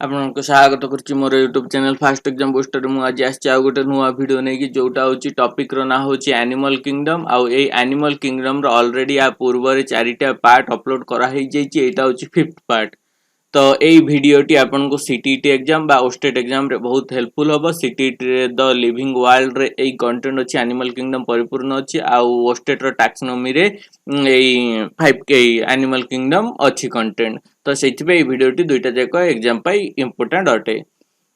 आपनको स्वागत करुच्ची मोर YouTube channel fast exam booster मु आज आसी आउ गोटे नुआ वीडियो नहीं कि जोटा होची टॉपिक रो ना होची एनिमल किंगडम आउ ए एनिमल किंगडम रो ऑलरेडी आ पूर्व रे चारिटा पार्ट अपलोड करा हे जेची एटा होची फिफ्थ पार्ट। तो यही भिडटी आपन को सीटीटी एग्जाम बा ओस्टेट एग्जाम रे बहुत हेल्पफुल होबो। सीटीटी रे द लिविंग वर्ल्ड रे एई कंटेंट अछि एनिमल किंगडम परिपूर्ण अछि आउ ओस्टेट रो टैक्सोनॉमी रे एई 5K एनिमल किंगडम अछि कंटेंट। तो सेति पे भिडियोटी दुईटा जाक एग्जाम पाई इंपोर्टेंट अटे।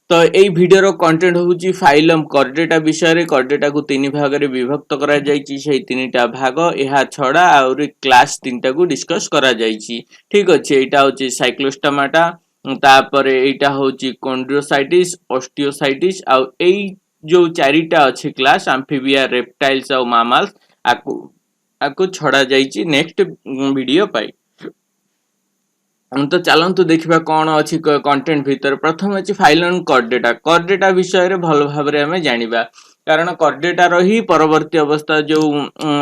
तो यही भिडियो कंटेंट होची फाइलम कॉर्डेटा विषय रे कॉर्डेटा को तीन भाग रे विभक्त करा जायछि सेही तीनटा भाग एहा छडा और क्लास तीनटा को डिस्कस करा जायछि। ठीक अछि एटा होची साइक्लोस्टोमाटा तापरे एटा होची कॉन्ड्रोसाइटिस ऑस्टियोसाइटिस आउ एई जो चारिटा अछि क्लास एम्फीबिया रेप्टाइल्स और मैमल्स आकु छडा जायछि नेक्स्ट वीडियो पाई। तो चलतु देखा कौन अच्छी कंटेंट भीतर प्रथम अच्छी फाइलम कॉर्डेटा कॉर्डेटा विषय रे भल भाव में जानिबा कारण कॉर्डेटा ही परवर्ती अवस्था जो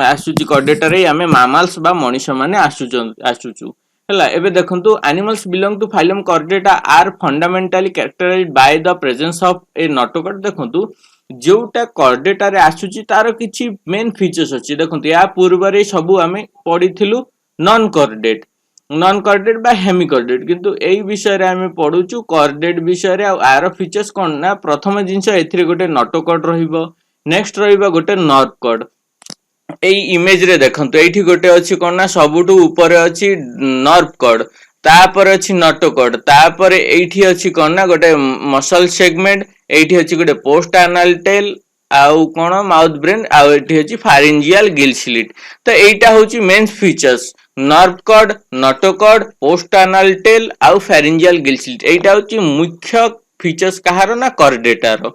आसुची कॉर्डेटा रे आमे मैमल्स बा मनुष्य माने आसुचु हला एबे देखंतु animals belong to phylum chordata are fundamentally characterized by the presence of a notochord. देखंतु जोटा कॉर्डेटा रे आसुची तार किछि मेन फीचर्स अछि देखंतु या पूर्व रे सबु आमे पढिथिलु नॉन कॉर्डेट नॉन कॉर्डेट बा हेमी कॉर्डेट किंतु एई विषय रे आमे पढुचु कॉर्डेट विषय रे आर फीचर्स कोन ना प्रथम जिंस एथिरे गोटे नोटोकॉर्ड रहिबो नेक्स्ट रहिबो गोटे नर्व कॉर्ड। एई इमेज रे देखंतु एठी गोटे अछि कोन ना सबुटु ऊपर अछि नर्व कॉर्ड तापर अछि नोटोकॉर्ड तापर एठी अछि कोन ना गोटे मसल सेगमेंट एठी अछि गोटे पोस्ट एनाल टेल आउ कोन माउथ ब्रेन आउ एठी अछि फारिंजियल गिल स्लिट। तो एटा होची main features nerve cord notochord post anal tail आउ फारिंजियल गिल स्लिट एटा होची मुख्य फीचर्स कहारो ना कॉर्डेटार।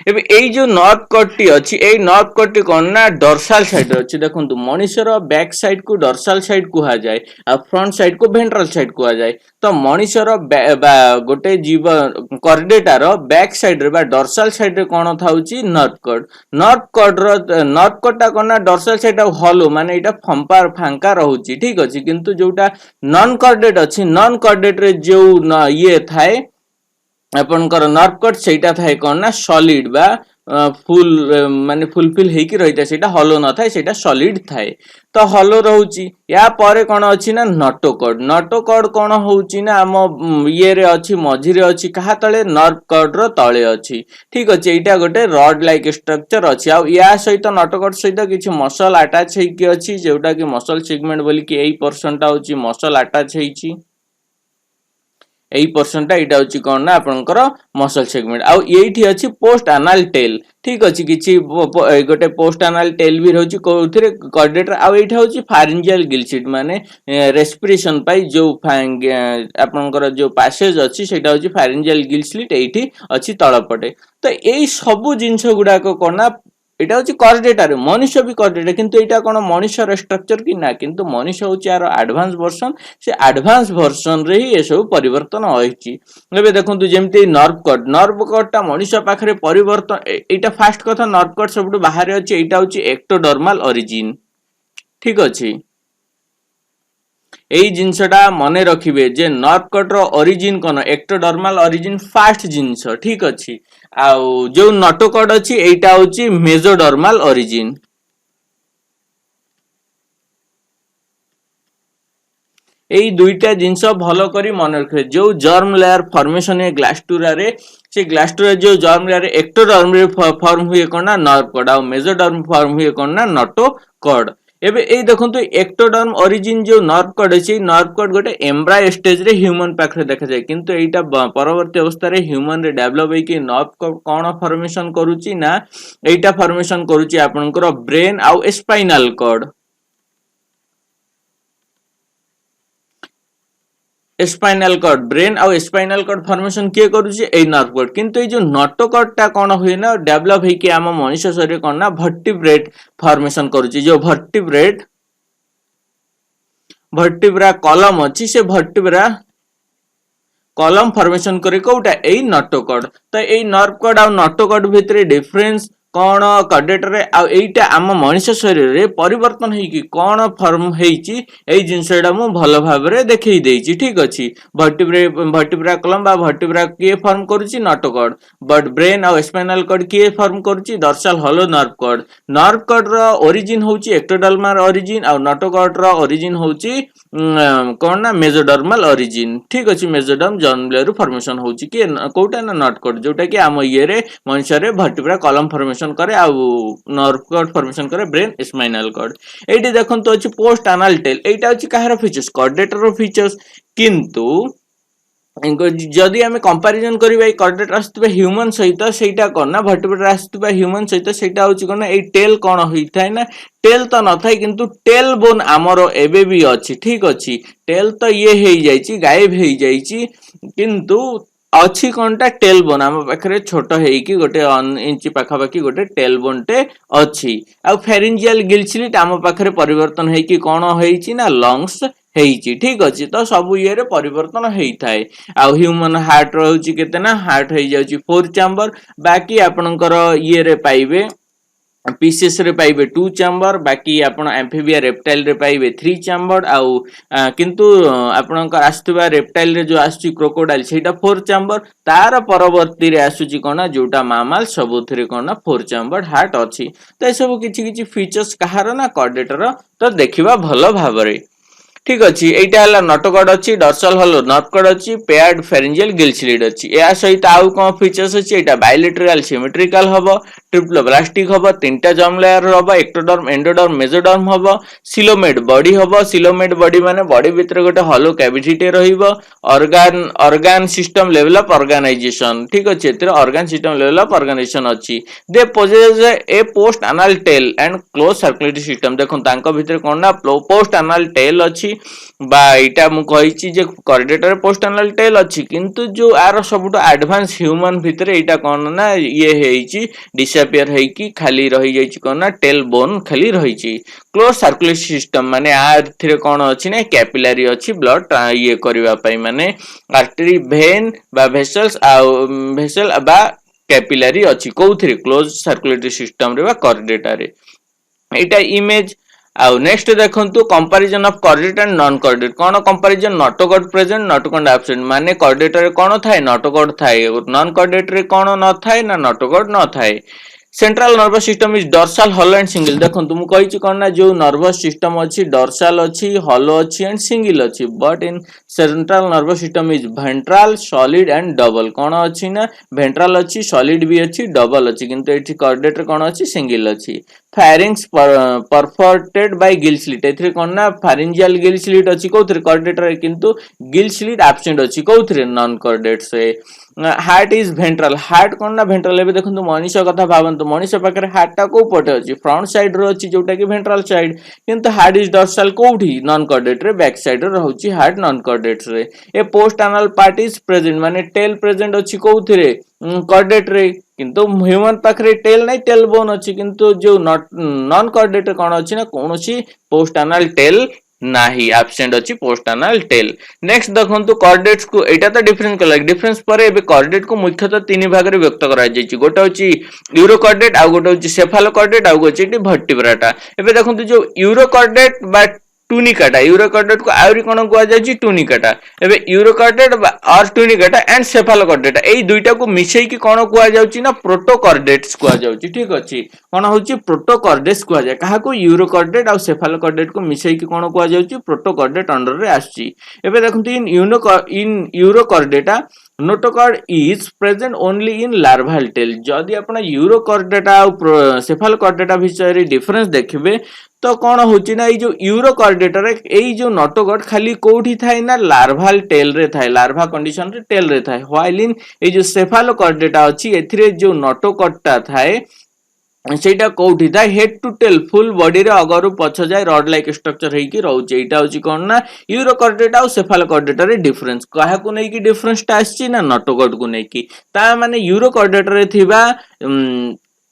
एबे एई जो नर्व कॉर्ड टी अछि एई नर्व कॉर्ड टी कोन ना डोर्सल साइड रे अछि देखंतु मनुष्यर बैक साइड को डोर्सल साइड कुहा जाय आ फ्रंट साइड को वेंट्रल साइड कुहा जाय। तो मनुष्यर गोटे जीव कॉर्डेटार बैक साइड रे बा डोर्सल साइड रे कोन थाउची नर्व कॉर्ड टा कोन ना डोर्सल साइड हॉलो माने एटा फांका रहउची ठीक अछि किंतु जोटा नॉन कॉर्डेट अछि नॉन कॉर्डेट रे जो ये थाए आपनकर नर्व कॉर्ड सेटा थाए कोन ना सॉलिड बा फुल माने फुलफिल हेकी रहिता सेटा हॉलो न थाए सेटा सॉलिड थाए। तो हॉलो रहउची या परे कोन अछि ना नोटोकॉर्ड कोन होउची ना हम ये रे अछि मझी रे अछि कहा तळे नर्व कॉर्ड रो तळे अछि ठीक अछि एटा गोटे रॉड लाइक स्ट्रक्चर अछि आ या सहित नोटोकॉर्ड सहित किछि मसल अटैच हेकी अछि जेउटा कि मसल सेगमेंट बोली कि एई पोर्शन टा होची मसल अटैच हेची एई पोर्शन टा एटा होची कोन ना आपनकर मसल सेगमेंट आउ एठी अछि पोस्ट एनाल टेल ठीक अछि किछि गोटे पोस्ट एनाल टेल भी रहउची कोथिरे कॉर्डेटर आउ एठा होची फारिंजियल गिल स्लिट माने रेस्पिरेशन पाई जो आपनकर जो पैसेज अछि सेटा होची फारिंजियल गिल स्लिट एठी अछि तळपटे। तो एई सबु जिंस गुडा को कोना एटा होची कॉर्डेटर मनुष्य भी कॉर्डेटर किंतु एटा कोन मनुष्य स्ट्रक्चर कि ना किंतु मनुष्य होची यार एडवांस वर्जन से एडवांस वर्जन रे ही ए सब परिवर्तन होईची। एबे देखंतु जेमती नर्व कॉर्ड टा मनुष्य पाखरे परिवर्तन एटा फास्ट कथा नर्व कॉर्ड सबटु बाहर अछि एटा होची एक्टोडर्मल ओरिजिन ठीक अछि। एई जिंसटा मने रखिबे जे नर्व कॉर्ड रो ओरिजिन कोन एक्टोडर्मल ओरिजिन फास्ट जिंस ठीक अछि आउ जो नोटोकॉर्ड अछि एटा होची मेसोडर्मल ओरिजिन। एई दुईटा जिंस भलो करी मन रखे जो जर्म लेयर फॉर्मेशन है ग्लास्टुरा रे से ग्लास्टुरा जो जर्म लेयर एक्टोडर्म रे फॉर्म हुए कोन ना नर्व कॉर्ड आ मेसोडर्म फॉर्म हुए कोन ना नोटोकॉर्ड। एबे एई देखंतु एक्टोडर्म ओरिजिन जो नर्व कॉर्ड अछि नर्व कॉर्ड गोटे एम्ब्रायो स्टेज रे ह्यूमन पाखरे देखा जाय किंतु एटा परवर्ती अवस्था रे ह्यूमन रे डेवलप होई कि नर्व कॉर्ड कोन फॉर्मेशन करूची ना एटा फॉर्मेशन करूची आपनकर ब्रेन आउ spinal cord spinal cord brain आउ स्पाइनल कॉर्ड फॉर्मेशन के करूची ए नर्व कॉर्ड किंतु ए जो नोटोकॉर्ड टा कोन होय ना डेवलप हे कि हम मनुष्य शरीर कोन ना वर्टिब्रेट फॉर्मेशन करूची जो वर्टिब्रा कॉलम अछि से वर्टिब्रा कॉलम फॉर्मेशन करे कोटा ए नोटोकॉर्ड। तो ए नर्व कॉर्ड आ नोटोकॉर्ड भितरे डिफरेंस कौन कर्डेटर एटा आम मनुष्य शरीर रे परिवर्तन होइकी कौन फॉर्म होइची एई जिंसडा मु भलो भाबरे देखै देइची ठीक अछि वर्टिब्रा कॉलम बा वर्टिब्रा के फॉर्म करूची नोटोकॉर्ड बट ब्रेन और स्पाइनल कॉर्ड के फॉर्म करूची डॉर्सल हॉलो नर्व कॉर्ड रो ओरिजिन होउची एक्टोडर्मल ओरिजिन और नोटोकॉर्ड रो ओरिजिन होउची कौन ना मेसोडर्मल ओरिजिन ठीक अछि मेसोडर्म जर्मलेरु फॉर्मेशन होउची कि कोटा ना नॉट कॉर्ड जोटा कि आम ये रे मनुष्य रे वर्टिब्रा कॉलम फॉर्मेशन करे आ नर्व कॉर्ड फॉर्मेशन करे ब्रेन स्पाइनल कॉर्ड एठी देखंतो अछि पोस्ट एनाल टेल एटा अछि काहर फीचर्स कॉर्डेटर रो फीचर्स किंतु जदि आम कंपैरिजन करबा कर्डेटर आसुवा ह्यूमन सहित सेटा कोन ना वर्टिब्रा आसुवा ह्यूमन सहित सेटा होची कोन ना ए टेल कोन होइथाय ना टेल तो न थाय किंतु टेल बोन आमरो एबे भी अछि ठीक अछि टेल तो ये हेई जाईची गायब हेई जाईची किंतु अच्छी कोनटा टेल बोन आम पाखरे छोट हेई कि गोटे 1 इंच पाखा पाखी गोटे टेल बोन टे अछि आ फेरिंजियल गिल्सलिट आम पाखरे परिवर्तन हेई कि कोन हेईची ना लंग्स हेईची ठीक अछि तो सब ये रे परिवर्तन हेई थाए आ ह्यूमन हार्ट रहउची केते ना हार्ट हेई जाउची 4 चैम्बर बाकी आपनकर ये रे पाइबे पीसीएस रे पाइबे 2 चैम्बर बाकी आपण एम्फिबिया रेप्टाइल रे पाइबे 3 चैम्बर आउ किंतु आपनकर आस्तुबा रेप्टाइल रे जो आसुची क्रोकोडाइल सेटा 4 चैम्बर तार परवर्ती रे आसुची कोना जोटा मामाल सबुथरे कोना 4 चैम्बर हार्ट अछि तो सब किछि किछि फीचर्स कहार ना कर्डेटर तो देखिबा भलो भाबरे ठीक अछि एटा हला नोटोकॉर्ड अछि डॉर्सल हॉलो नर्व कॉर्ड अछि पेयर्ड फेरिंजियल गिल्सलिड अछि या सहित आउ कोन फीचर्स अछि एटा बायलैटरल सिमेट्रिकल हबो ट्रिप्लोब्लास्टिक हबो तीनटा जर्म लेयर हबो एक्टोडर्म एंडोडर्म मेसोडर्म हबो सिलोमेड बॉडी हबो सिलोमेड बॉडी माने बॉडी भीतर गोटे हॉलो कैविटी टे रहिबो organ system level of organization ठीक अछि एतिर organ system level of organization अछि they possess a post anal tail and closed circulatory system देखो तांको भीतर कोन ना पोस्ट एनाल टेल अछि बा एटा मु कहिछि जे कर्डेटर पोस्ट एनाल टेल अछि किंतु जो आर सबटो एडवांस ह्यूमन भीतर एटा कोन ना ये हेइछि डिसअपियर हेइकी खाली रहि जाइछि कोन ना टेल बोन खाली रहिछि क्लोज सर्कुलेटरी सिस्टम माने आथिरे कोन अछि ने कैपिलरी अछि ब्लड ये करबा पई माने आर्टरी वेन बा वेसल्स आ वेसल बा कैपिलरी अछि कोउथिरे क्लोज सर्कुलेटरी सिस्टम रे बा कर्डेटर रे एटा इमेज आउ नेक्स्ट देखंतु comparison of chordate and non chordate कोन comparison notochord present notochord absent माने कर्डेटर कोन थाए नोटोकॉर्ड थाए नॉन कर्डेट रे कोन न थाए ना नोटोकॉर्ड न थाए central nervous system is dorsal hollow and single देखंतु मु कहिछि कोन ना जो नर्वस सिस्टम अछि डॉर्सल अछि हॉलो अछि एंड सिंगल अछि but in central nervous system is ventral solid and double कोन अछि ना वेंट्रल अछि सॉलिड भी अछि डबल अछि किंतु एठी कर्डेटर कोन अछि सिंगल अछि फायरिंग्स परफोर्टेड बाय गिल स्लिट एथरे कोन ना फारिंजियल गिल स्लिट अछि कोथरे कर्डेटर किंतु गिल स्लिट एब्सेंट अछि कोथरे नॉन कर्डेट से हार्ट इज वेंट्रल हार्ट कोन ना वेंट्रल एबे देखंतु मनुष्य कथा भाबंतु मनुष्य पाखरे हार्ट टा को पटे अछि फ्रंट साइड रो अछि जोटा कि वेंट्रल साइड किंतु हार्ट इज डॉर्सल कोठी नॉन कर्डेट रे बैक साइड रो रहउछि हार्ट नॉन कर्डेट रे a post anal part is present माने टेल प्रेजेंट अछि कोथरे कर्डेट रे किंतु ह्यूमन पाखरे टेल नै टेल बोन अछि किंतु जो नॉन कर्डेट कोन अछि ना कोनोसी पोस्ट एनाल टेल नाही एब्सेंट अछि पोस्ट एनाल टेल नेक्स्ट देखंतु कर्डेट्स को एटा तो डिफरेंस कला डिफरेंस परे एबे कर्डेट को मुख्यतः तीन भाग रे व्यक्त करा जायछि गोटे अछि यूरोकर्डेट आ गोटे अछि सेफालोकर्डेट आ गोटे अछि वर्टिब्राटा एबे देखंतु जो यूरोकर्डेट बा टूनिकाटा यूरोकर्डेट को आउरी कोन कुआ जायछि टूनिकाटा एबे यूरोकर्डेट और टूनिकाटा एंड सेफालोकर्डेट एई दुईटा को मिसेई कि कोन कुआ जाउछि ना प्रोटोकर्डेट्स कुआ जाउछि ठीक अछि कोन होउछि प्रोटोकर्डेट्स कुआ जाय काहा को यूरोकर्डेट और सेफालोकर्डेट को मिसेई कि कोन कुआ जाउछि प्रोटोकर्डेट अंडर रे आछि एबे देखंतु in urochordata notochord is present only in larval tail जदि आपण यूरोकॉर्डेटा और सेफालोकॉर्डेटा विषय डिफरेंस देखिबे तो कौन होची ना जो यूरोकॉर्डेटर एई जो नोटोकॉर्ड खाली कोठी थाए ना लार्वाल टेल रे थाए लार्वा कंडीशन रे टेल रे थाए व्हाइल इन ए जो सेफालोकॉर्डेटा अछि एथिरे जो नोटोकॉर्डटा थाए सेटा कोठी था head to tail full body रे अगरु पछ जाय रॉड लाइक स्ट्रक्चर हेई कि रहउची एटा होची कोन ना यूरोकॉर्डेटा और सेफालोकॉर्डेटा रे डिफरेंस काहा को नै कि डिफरेंस टा आछि ना नोटोकॉर्ड को नै कि ता माने यूरोकॉर्डेटा रे थिबा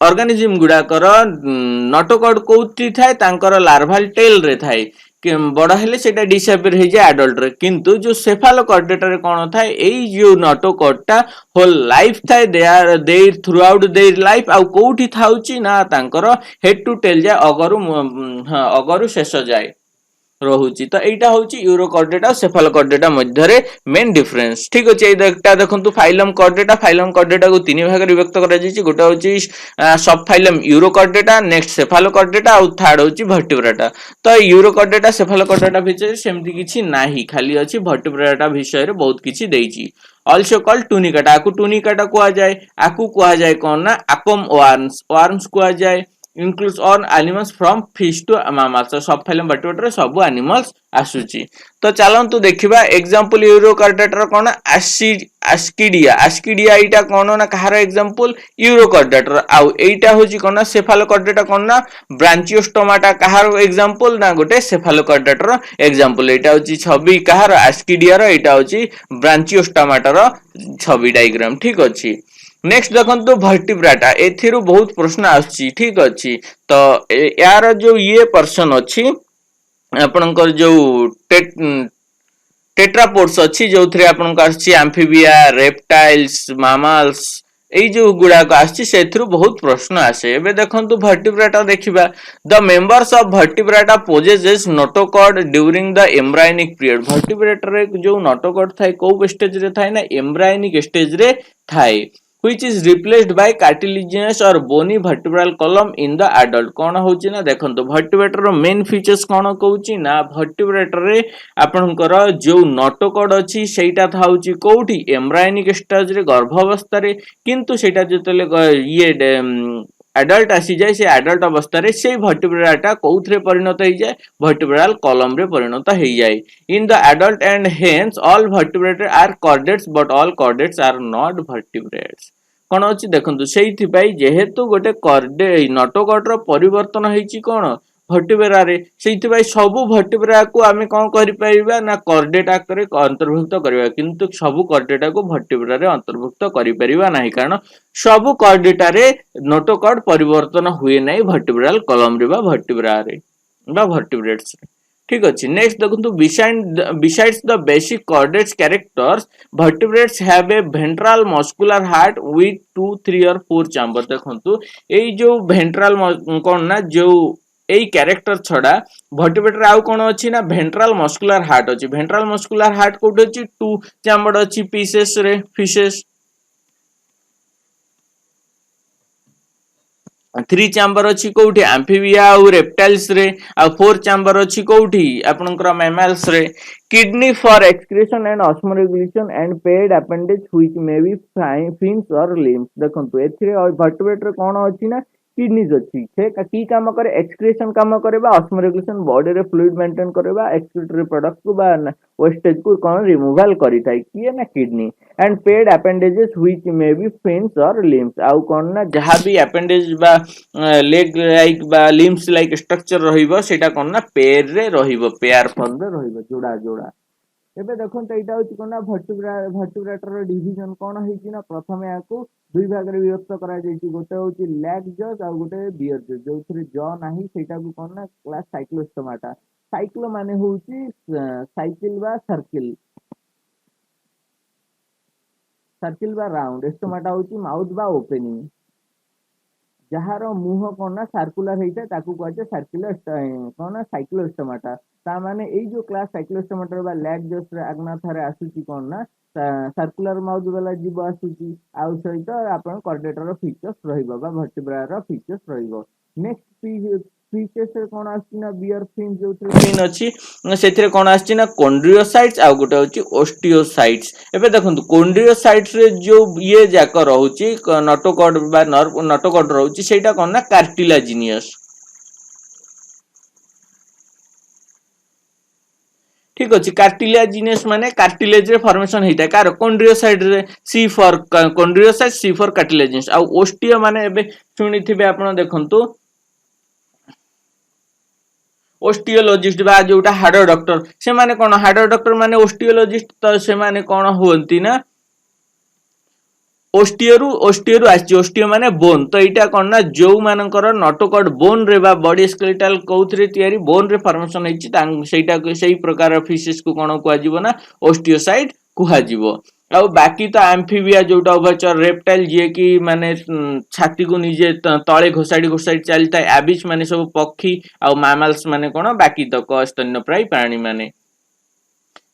ऑर्गेनिज्म गुडा कर नोटोकॉर्ड कोठी थाए तांकर लार्वाल टेल रे थाए बड़ा हेले सेटा डिसअपियर हो जाए एडल्ट रे किंतु जो सेफालोकॉर्डेटा रे कोन थाए एई जो नोटोकॉर्डटा होल लाइफ थाए they are there throughout their life आ कोठी थाउची ना तांकर हेड टू टेल जाए अगरु शेष जाए रहुची तो एटा होची यूरोकॉर्डेटा सेफालोकॉर्डेटा मध्यरे मेन डिफरेंस ठीक अछि एटा देखंतु फाइलम कॉर्डेटा को तीन भाग रे विभक्त करा जायछि गोटा होची सब फाइलम यूरोकॉर्डेटा नेक्स्ट सेफालोकॉर्डेटा और थर्ड होची वर्टिब्रेटा तो यूरोकॉर्डेटा सेफालोकॉर्डेटा विषय सेमति किछि नाही खाली अछि वर्टिब्रेटा विषय रे बहुत किछि देइछि ऑल्सो कॉल्ड टुनिकाटा आकु टुनिकाटा कुआ जाय आकु कुआ जाय कोन ना अपम वर्म्स कुआ जाय includes all animals from fish to mammals so सब फाइलम वर्टिब्रेट सब एनिमल्स आसुची तो चलंतु देखिबा एग्जांपल यूरोकॉर्डेटर कोन आस्किडिया एटा कोन ना कहार एग्जांपल यूरोकॉर्डेटर आउ एटा होची कोन ना सेफालोकॉर्डेटा कोन ना ब्रांचियोस्टोमाटा कहार एग्जांपल ना गोटे सेफालोकॉर्डेटर एग्जांपल एटा होची छवि कहार आस्किडिया रो एटा होची ब्रांचियोस्टोमाटा रो छवि डायग्राम ठीक अछि नेक्स्ट देखंतु वर्टिब्रेटा एथिरु बहुत प्रश्न आछि ठीक अछि तो यार जो ये पर्सन अछि आपनकर जो टेट्रापोड्स अछि जोथरे आपनकर आछि एम्फीबिया रेप्टाइल्स मैमल्स एई जो गुडा को आछि सेथिरु बहुत प्रश्न आसे एबे देखंतु वर्टिब्रेटा देखिबा the members of vertebrata possesses notochord during the embryonic period vertebrata रे जो नोटोकॉर्ड थाए को स्टेज रे थाए ना एम्ब्रायोनिक स्टेज रे थाए which is replaced by cartilaginous or bony vertebral column in the adult कोन होची ना देखंतु वर्टिब्रेटर रो मेन फीचर्स कोन कहूची ना वर्टिब्रेटर रे आपनकर जो नोटोकॉर्ड अछि सेटा थाउची कोठी एम्ब्रायोनिक स्टेज रे गर्भावस्था रे किंतु सेटा जतले ये एडल्ट आसी जाए से एडल्ट अवस्था रे से वर्टिब्रेटा कोउथरे परिणत हो जाए वर्टिब्रल कॉलम रे परिणत हो जाए in the adult and hence all vertebrates are chordates but all chordates are not vertebrates कोन अछि देखंतु सेहिथि पई जेहेतु गोटे कॉर्डे नोटोकॉर्ड रो परिवर्तन हेछि कोन वर्टिब्रा रे सेहिथि पई सब वर्टिब्रा को आमे कोन करि पाइबा ना कॉर्डेटा करे अंतर्भुक्त करबा किंतु सब कॉर्डेटा को वर्टिब्रा रे अंतर्भुक्त करि परिबा नाही कारण सब कॉर्डेटा रे नोटोकॉर्ड परिवर्तन हुए नाही वर्टिब्रल कॉलम रे बा वर्टिब्रा रे बा वर्टिब्रेट्स ठीक अछि नेक्स्ट देखंतु besides the basic chordates characters vertebrates have a ventral muscular heart with 2 3 or 4 chambers देखंतु एई जो वेंट्रल कोन ना जो एई कैरेक्टर छडा वर्टिब्रेट रे आउ कोन अछि ना वेंट्रल मस्कुलर हार्ट अछि वेंट्रल मस्कुलर हार्ट कोड अछि 2 चैम्बर अछि पीसेस रे फिशेस 3 चैम्बर अछि कोठी एम्फीबिया और रेप्टाइल्स रे आ 4 चैम्बर अछि कोठी आपनकर मैमल्स रे kidney for excretion and osmoregulation and paid appendage which may be fins और लिम्स देखंतु एथिरे वर्टिब्रेट रे कोन अछि ना किडनीज अछि से की काम करे एक्सक्रीशन काम करे बा ऑस्मोरेगुलेशन बॉडी रे फ्लूइड मेंटेन करे बा एक्सक्रीटरी प्रोडक्ट को बा वेस्टेज को कोन रिमूवल करि थाई की ना kidney and paid appendages which may be fins और लिम्स आउ कोन ना जहां भी अपेंडेज बा लेग लाइक बा लिम्स लाइक स्ट्रक्चर रहिबो सेटा कोन ना पेयर रे रहिबो पेयर फॉर्म रे रहिबो जोड़ा जोड़ा एबे देखन त एटा होची कोन ना वर्टिब्रेटर डिवीजन कोन हेची ना प्रथमे याकू दुई भाग रे विभक्त करा जायछि गोटे होची लेग जज आ गोटे बियर जज जोथरे ज नाही सेटा को कोन ना क्लास साइक्लोस्टोमाटा साइक्लो माने होची साइकिल बा सर्किल बा राउंड स्टोमाटा होची माउथ बा ओपनिंग जहार मुह कोन ना सर्कुलर हेइता ताकू कहते सर्कुलर कोन ना साइक्लोस्टोमाटा ता माने एई जो क्लास साइक्लोस्टोमाटा बा लेग जस्ट रे आगना थारे आसुची कोन ना सर्कुलर माउथ वाला जीव आसुची आउ सहित आपण कॉर्डेटर फीचर्स रहिबो बा वर्टिब्रा रो फीचर्स रहिबो नेक्स्ट फीचर्स रे कोन आछि ना बियर फिन जो फिन अछि सेथिरे कोन आछि ना कॉन्ड्रियोसाइट्स आ गोटे होची ओस्टियोसाइट्स एबे देखंतु कॉन्ड्रियोसाइट्स रे जो ये जाक रहउची नोटोकॉर्ड बा नर्व नोटोकॉर्ड रहउची सेटा कोन ना कार्टिलाजिनियस ठीक अछि कार्टिलाजिनियस माने कार्टिलेज रे फॉर्मेशन हेता कार कॉन्ड्रियोसाइट रे C for chondrocyte C for cartilaginous आ ओस्टियो माने एबे सुनिथिबे आपण देखंतु ओस्टियोलॉजिस्ट बा जोटा हार्ड डॉक्टर से माने कोन हार्ड डॉक्टर माने ओस्टियोलॉजिस्ट तो से माने कोन होंती ना ओस्टियो आछि ओस्टियो माने बोन तो एटा कोन ना जो मानकर नटोकॉड बोन रे बा बॉडी स्केलेटल कोउथरे तयारी बोन रे फॉर्मेशन हेछि सेटा सेही प्रकार फिशेस को कोन कुआ जीवो ना ओस्टियोसाइट कुहा जीवो आ बाकी तो एम्फीबिया जोटा उभयचर रेप्टाइल जे कि माने छाती को निजे तळे घोसाडी चलता है एबिस माने सब पक्षी आ मैमल्स माने कोन बाकी तक स्तन्यप्रायी प्राणी माने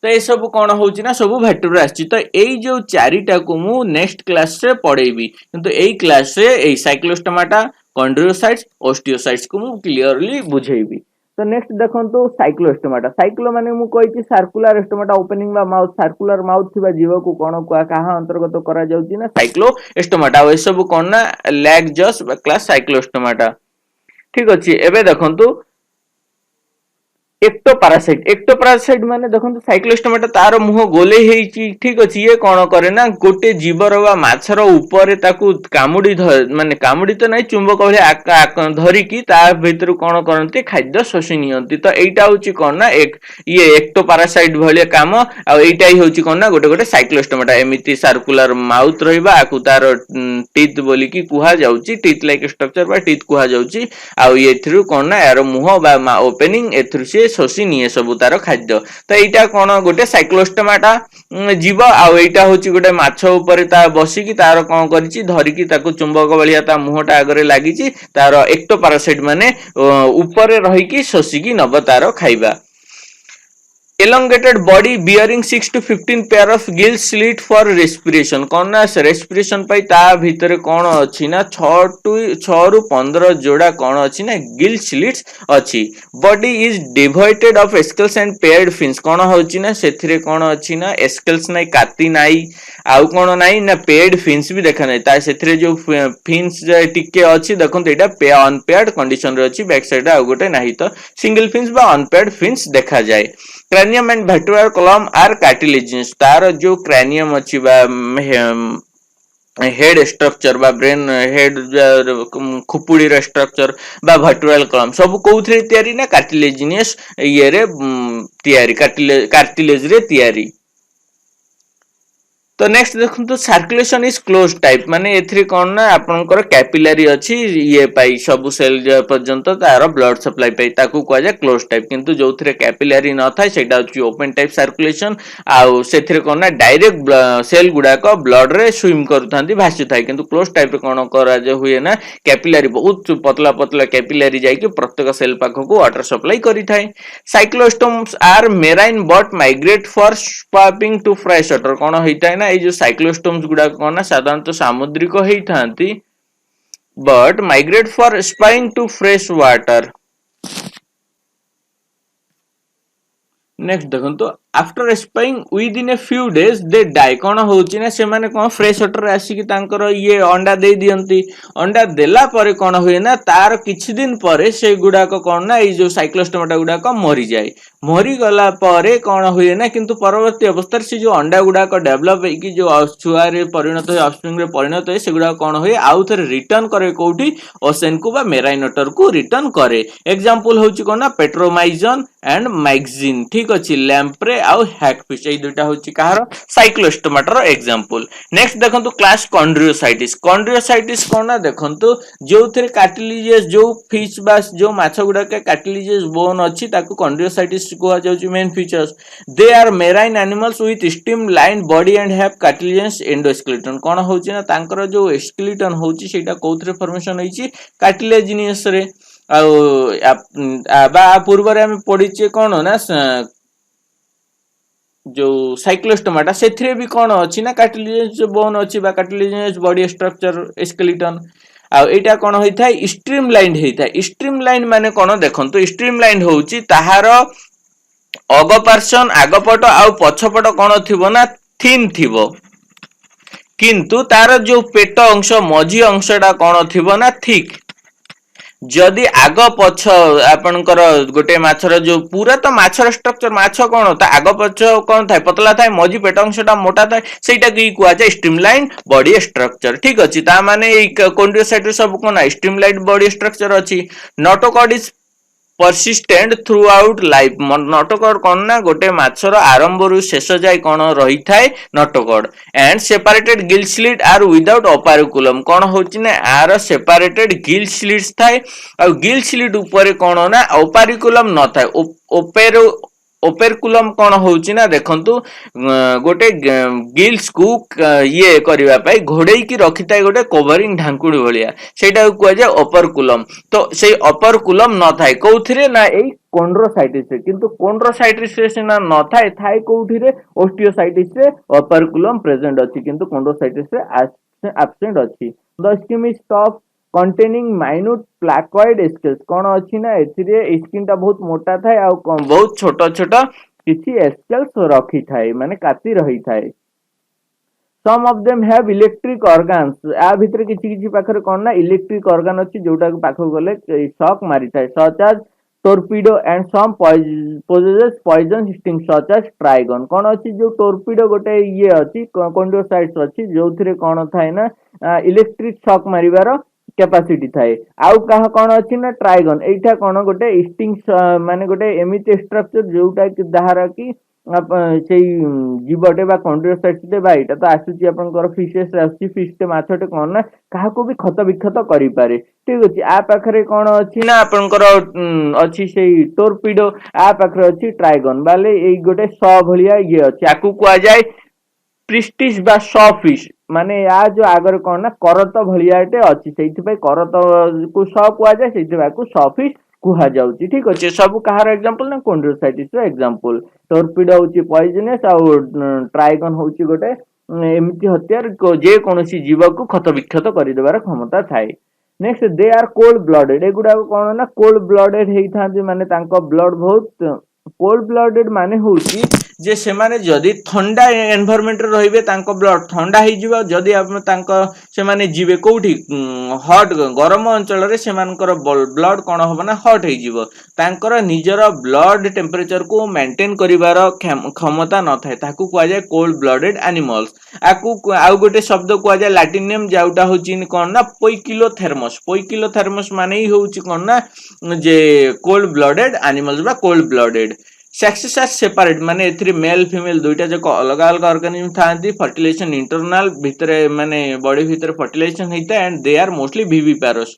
तो ये सब कौन होची ना सब भैक्टर आछि तो एई जो चारिटा को मु नेक्स्ट क्लास रे पढेबी किंतु एई क्लास रे एई साइक्लोस्टोमाटा कॉन्ड्रियोसाइट्स ओस्टियोसाइट्स को मु क्लियरली बुझेबी तो नेक्स्ट देखंतु साइक्लोस्टोमाटा साइक्लो माने मु कहिछि सर्कुलर स्टोमाटा ओपनिंग बा माउथ सर्कुलर माउथ थिबा जीव को कोन कहा अंतर्गत करा जाउछि ना साइक्लोस्टोमाटा ए सब कोन ना लैग जस क्लास साइक्लोस्टोमाटा ठीक अछि एबे देखंतु एक्टोपारासाइट माने देखंतु साइक्लोस्टोमाटा तार मुह गोले हेची ठीक अछि ये कोन करे ना गोटे जीवर वा माछर ऊपर ताकू कामुडी माने कामुडी तो नै चुंबक भले धरि की ता भीतर कोन करंती खाद्य शोषि नियंती तो एटा होची कोन ना एक ये एक्टोपारासाइट भले काम आ एटा ही होची कोन ना गोटे साइक्लोस्टोमाटा एमिति सर्कुलर माउथ रहिबा आकू तार टीथ बोली की कुहा जाउची टीथ लाइक स्ट्रक्चर बा टीथ कुहा जाउची आ एथरु कोन ना यार मुह बा ओपनिंग एथरु से शोषि निये सब तार खाद्य तो एटा कोन गोटे साइक्लोस्टोमाटा जीव आ एटा होची गोटे माछ ऊपर ता बसी की तार कोन करिछि धरि की ताकू चुंबक बलिया ता मुहटा आगरे लागिछि तार एक्टोपारासाइट माने ऊपर रही की शोषि की नब तार खाइबा elongated body bearing 6 to 15 pair of gill slit for respiration कौन ना respiration पाई ता भीतर कौन अच्छी ना 6 रु 15 जोड़ा कौन अच्छी ना gill slits अच्छी body is devoid of scales and paired fins कौन होची ना सेथिरे कौन अच्छी ना scales नाही काती नाही आउ कौन नाही ना paired fins भी देखा नाही ता सेथिरे जो fins टिके अच्छी देखंत एटा अनपेयर्ड कंडीशन रे अच्छी बैक साइड आ गोटे नाही तो सिंगल fins बा अनपेयर्ड fins देखा जाए cranium and vertebral column are cartilaginous तार जो cranium अच्छी बा हेड स्ट्रक्चर बा ब्रेन हेड खुपुड़ी रे स्ट्रक्चर बा वर्टिब्रल कॉलम सब कोउथरे तयारी ना कार्टिलेजिनियस ये रे तयारी कार्टिलेज रे तयारी तो नेक्स्ट देखो तो सर्कुलेशन इज क्लोज टाइप माने एथरी कोन ना आपनकर कैपिलरी अछि ये पाई सब सेल पर्यंत तार ब्लड सप्लाई पाई ताकू कह जाय क्लोज टाइप किंतु जोथरे कैपिलरी न थाय सेटा अछि ओपन टाइप सर्कुलेशन आ सेथरे कोन ना डायरेक्ट सेल गुडा को ब्लड रे स्विम करथांती भासी थाय किंतु क्लोज टाइप कोन करा जे हुए ना कैपिलरी बहुत पतला पतला कैपिलरी जाय कि प्रत्येक सेल पाखो को वाटर सप्लाई करी थाय cyclostomes are marine but migrate for spawning to fresh water कोन होइताय ना जो साइक्लोस्टोम्स गुडा कोन ना साधारणतः सामुद्रिक हेई थांती but migrate for spawning to fresh water next देखो तो after spawning within a few days they die कोन होची ना से माने कोन फ्रेश वाटर आसी कि तांकर ये अंडा दे दियंती अंडा देला परे कोन होय ना तार किछि दिन परे से गुडा को कोन ना ए जो साइक्लोस्टोमाटा गुडा को मरि जाय मरि गला परे कोन होय ना किंतु परवर्ती अवस्था से जो अंडा गुडा को डेवलप है कि जो छुआ रे परिणत है ऑफस्प्रिंग रे परिणत है से गुडा कोन होय आउ थरे रिटर्न करे कोठी ओशन को बा मेराइन वाटर को रिटर्न करे एग्जांपल होची कोन ना पेट्रोमाइजन एंड मैगजीन ठीक अछि लैंप्रे आउ हैगफिश ए दुटा होची कहार साइक्लोस्टोमाटर एग्जांपल नेक्स्ट देखंतु क्लास कॉन्ड्रियोसाइटिस कोन ना देखंतु जोथरे कार्टिलेजेस जो फिश बास जो माछ गुडा के कार्टिलेजेस बोन अछि ताकू कॉन्ड्रियोसाइटिस को जाउची main features they are marine animals with streamline body and have cartilages endoskeleton कोन होची ना तांकर जो स्केलेटन होची सेटा कोथरे फॉर्मेशन होईची कार्टिलेजिनियस रे बा पूर्व रे हम पढिचे कोन ना जो साइक्लोस्टोमाटा सेथरे भी कोन अछि ना कार्टिलेज बोन अछि बा कार्टिलेजियस बॉडी स्ट्रक्चर स्केलेटन आ एटा कोन होई थाय स्ट्रीम लाइन हेई थाय स्ट्रीम लाइन माने कोन देखंतु स्ट्रीम लाइन होउची ताहार अगपार्शन आगपट आ पछपट कोन थिबो ना थिन थिबो किंतु तार जो पेट अंश मझी अंशडा कोन थिबो ना थिक जदि आग पछ आपनकर गोटे माछर जो पूरा तो माछर स्ट्रक्चर माछ कोन ता आग पछ कोन थाय पतला थाय मझी पेट अंशटा मोटा थाय सेटा की कुआ जाय स्ट्रीमलाइन बॉडी स्ट्रक्चर ठीक अछि ता माने कॉन्ड्रियोसाइट सब कोन स्ट्रीमलाइन बॉडी स्ट्रक्चर अछि notochord is persistent throughout life notochord कौन ना गोटे माछर आरंभ रु शेष जाए कौन रही थाए notochord and separated gill slit are without operculum कौन होची ना आर सेपरेटेड गिल स्लिट्स थाए आ गिल स्लिट ऊपर कौन ना ओपारिकुलम न थाए ओपेर ओपेरकुलम कौन होची ना देखंतु गोटे गिल्स को ये करबा पई घोड़ेई की रखि थाए गोटे कवरिंग ढांकुड़ी भलिया सेटा को जाय ओपरकुलम तो सेई ओपरकुलम न थाए कोउथिरे ना एई कोंड्रोसाइटिस रे किंतु कोंड्रोसाइटिस रे सिना न थाए थाए कोउठी रे ओस्टियोसाइटिस रे ओपरकुलम प्रेजेंट अछि किंतु कोंड्रोसाइटिस रे एब्सेंट अछि the skin is tough containing minute placoid scales कौन अच्छी ना एथिरे स्किन टा बहुत मोटा थाए आ बहुत छोटा छोटा किछि स्केल्स रखी थाए माने काटी रही थाए some of them have electric organs आ भितर किछि किछि पाखरे कोन ना इलेक्ट्रिक ऑर्गन अछि जोटा पाखो गले शॉक मारी थाए such as torpedo and some possesses poison sting such as trigon कोन अछि जो टॉर्पिडो गोटे ये अछि कोंडोसाइट्स अछि जोथिरे कोन थाए ना इलेक्ट्रिक शॉक मारिबार कैपेसिटी थाए आउ कहा कौन अच्छी ना ट्राइगन एटा कौन गोटे स्टिंग माने गोटे एमिति स्ट्रक्चर जोटा कि दहारा कि सेई जीवटे बा कॉन्ड्रोसाइट्स बा एटा तो आसुची आपनकर फिशेस रे आसुची फिशटे माछटे कौन ना काहा को भी क्षत विक्षत करि पारे ठीक अछि आ पाखरे कौन अछि ना आपनकर अछि सेई टॉर्पिडो आ पाखरे अछि ट्राइगन बाले एई गोटे स भलिया ये अछि आकु कुआ जाय प्रिस्टिस बा सॉफिश माने या जो आगर कौन ना करत भलियाटे अछि सेति पय करत को स कुआ जाय सेति बा को सॉफिश कुहा जाउची ठीक अछि सब कहार एग्जांपल ना कोंड्रोसाइटिस रो एग्जांपल टॉर्पिडो होची पॉइजनस आ ट्राइगन होची गोटे एमिति हत्यार जे कोनोसी जीव को क्षत विक्षत करि देबार क्षमता थाए next they are cold blooded एगुडा कोन ना कोल्ड ब्लडेड हेई थांती माने तांको ब्लड बहुत कोल्ड ब्लडेड माने होची जे से माने जदी ठंडा एनवायरनमेंट रे रहिबे तांको ब्लड ठंडा हेई जिवो जदी आप तांको से माने जीवे कोठी हॉट गरम अंचल रे से मानकर ब्लड कोन होबो ना हॉट हेई जिवो तांकर निजर ब्लड टेम्परेचर को मेंटेन करिवार क्षमता न थाए ताकू कुआ जाय कोल्ड ब्लडेड एनिमल्स आकू आउ गोटे शब्द कुआ जाय लैटिन नेम जाउटा होची कोन ना पोइकिलोथर्मस माने ही होची कोन ना जे कोल्ड ब्लडेड एनिमल्स बा cold blooded sexes are separate माने एथि मेल फीमेल दुईटा जक अलग अलग ऑर्गेनिज्म थांती फर्टिलाइजेशन इंटरनल भितरे माने बॉडी भितरे फर्टिलाइजेशन हेता एंड दे आर मोस्टली विविपारस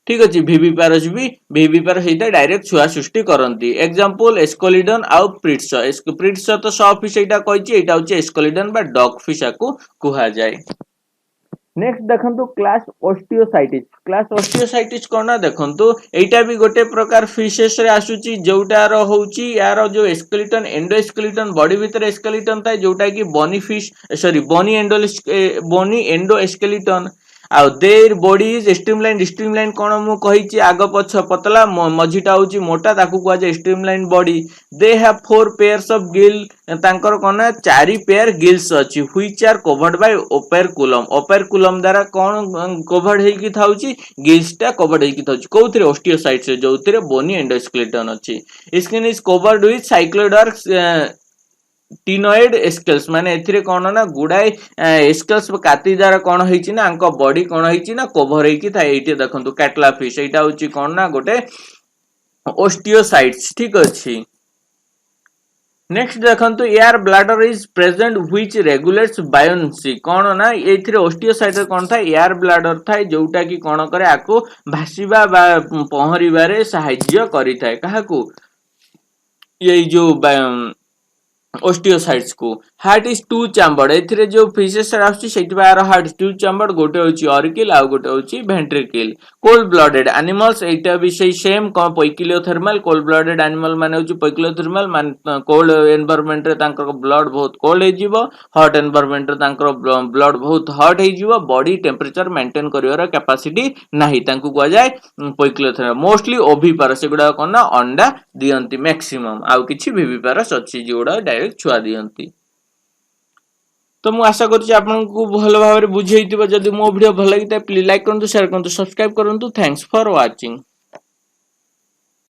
ठीक अछि विविपारस भी विविपार हेता डायरेक्ट छुआ सृष्टि करंती एग्जांपल एस्कोलिडन आउ प्रिट्स तो सॉ फिश एटा कहछि एटा होछि एस्कोलिडन बा डॉग फिश को कुहा जाय नेक्स्ट देखंतु क्लास ओस्टियोसाइटिस कोना देखंतु एटा भी गोटे प्रकार फिशेस रे आसुची जोटा रो होची यार जो स्केलेटन एंडोस्केलेटन बॉडी भीतर स्केलेटन थाए जोटा कि bony fish sorry bony endoskeleton आ देयर बॉडी इज स्ट्रीमलाइन कोन मु कहिची आग पछ पतला मझीटा होची मोटा ताकू कुआ जे streamline body they have 4 pairs of gill तांकर कोना 4 पेयर गिल्स अछि which are covered by operculum द्वारा कोन कवर्ड हेई कि थाउची गिल्स टा कवर्ड हेई कि थाउची कोउथरे ओस्टियोसाइट्स जोउथरे बोनी एंडोस्केलेटन अछि skin is covered with cycloid और टिनोइड स्केल्स माने एथिरे कोन ना गुडाई स्केल्स काटी द्वारा कोन हेची ना अंक बॉडी कोन हेची ना कवर हेकी थाए एठी देखंतु कैटला फिश एटा होची कोन ना गोटे ओस्टियोसाइट्स ठीक अछि नेक्स्ट देखंतु air bladder is present which regulates buoyancy कोन ना एथिरे ओस्टियोसाइट कोन था एयर ब्लैडर थाए जोटा कि कोन करे आको भासीबा बा पहरिबारे सहाय्य करि थाए काहाकू ये जो ओस्टियोसाइट्स को हार्ट इज टू चैम्बर्ड एथिरे जो फिशेस आछी सेठी बार हार्ट टू चैम्बर्ड गोटे होची ऑरिकल आ गोटे होची वेंट्रिकल कोल्ड ब्लडेड एनिमल्स एटा भी सेम को पोइकिलोथर्मल कोल्ड ब्लडेड एनिमल माने होची पोइकिलोथर्मल माने कोल्ड एनवायरनमेंट रे तांकर ब्लड बहुत कोल्ड हे जिवो हॉट एनवायरनमेंट रे तांकर ब्लड बहुत हॉट हे जिवो बॉडी टेम्परेचर मेंटेन करिवार कैपेसिटी नाही तांकु कुआ जाय पोइकिलोथर्मल मोस्टली ओविपारस एगुडा कोना अंडा दियंती मैक्सिमम आ किछि विविपारस अछि जोडा डायरेक्ट छुआ दियंती तो मु आशा करछि आपनकु भलो भाबरे बुझेइतिबो जदि मो वीडियो भल लागिता प्लीज लाइक करंतु शेयर करंतु सब्सक्राइब करंतु थैंक्स फॉर वाचिंग।